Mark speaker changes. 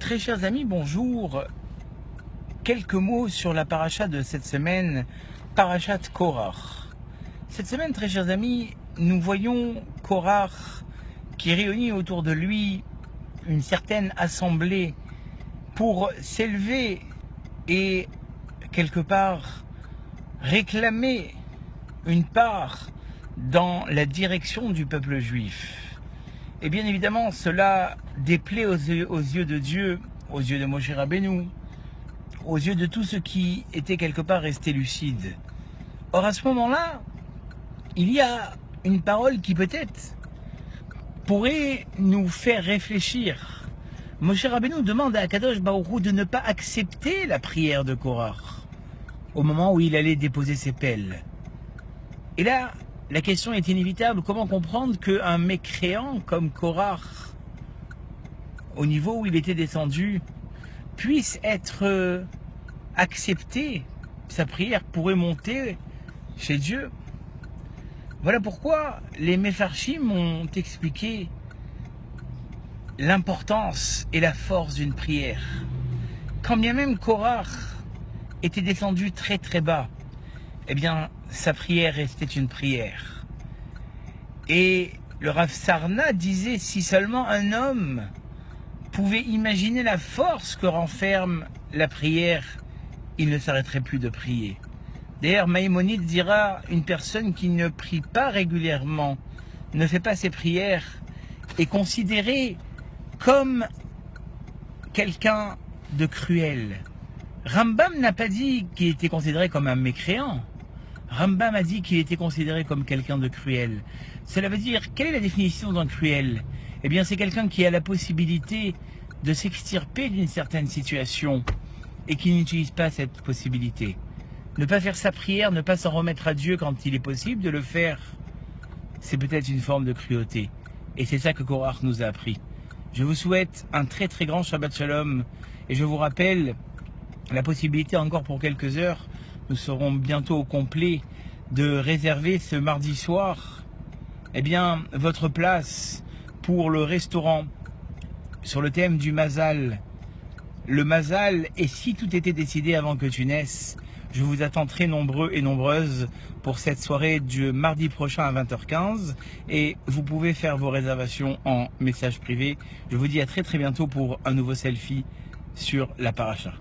Speaker 1: Très chers amis, bonjour. Quelques mots sur la paracha de cette semaine, Parashat Korach. Cette semaine, très chers amis, nous voyons Korach qui réunit autour de lui une certaine assemblée pour s'élever et quelque part réclamer une part dans la direction du peuple juif. Et bien évidemment, cela déplaît aux yeux de Dieu, aux yeux de Moshe Rabbeinu, aux yeux de tous ceux qui étaient quelque part restés lucides. Or, à ce moment-là, il y a une parole qui peut-être pourrait nous faire réfléchir. Moshe Rabbeinu demande à Akadosh Baruch Hu de ne pas accepter la prière de Korach au moment où il allait déposer ses pelles. Et là, la question est inévitable. Comment comprendre qu'un mécréant comme Korach, au niveau où il était descendu, puisse être accepté? Sa prière pourrait monter chez Dieu. Voilà pourquoi les Mefarshim ont expliqué l'importance et la force d'une prière. Quand bien même Korach était descendu très très bas, eh bien, sa prière restait une prière. Et le Rav Sarna disait, si seulement un homme pouvait imaginer la force que renferme la prière, il ne s'arrêterait plus de prier. D'ailleurs, Maïmonide dira, une personne qui ne prie pas régulièrement, ne fait pas ses prières, est considérée comme quelqu'un de cruel. Rambam n'a pas dit qu'il était considéré comme un mécréant. Rambam a dit qu'il était considéré comme quelqu'un de cruel. Cela veut dire, quelle est la définition d'un cruel? Eh bien, c'est quelqu'un qui a la possibilité de s'extirper d'une certaine situation et qui n'utilise pas cette possibilité. Ne pas faire sa prière, ne pas s'en remettre à Dieu quand il est possible de le faire, c'est peut-être une forme de cruauté. Et c'est ça que Korach nous a appris. Je vous souhaite un très très grand Shabbat Shalom et je vous rappelle la possibilité encore pour quelques heures, nous serons bientôt au complet, de réserver ce mardi soir votre place pour le restaurant sur le thème du Mazal. Le Mazal, et si tout était décidé avant que tu naisses, je vous attends très nombreux et nombreuses pour cette soirée du mardi prochain à 20h15 et vous pouvez faire vos réservations en message privé. Je vous dis à très très bientôt pour un nouveau selfie sur la paracha.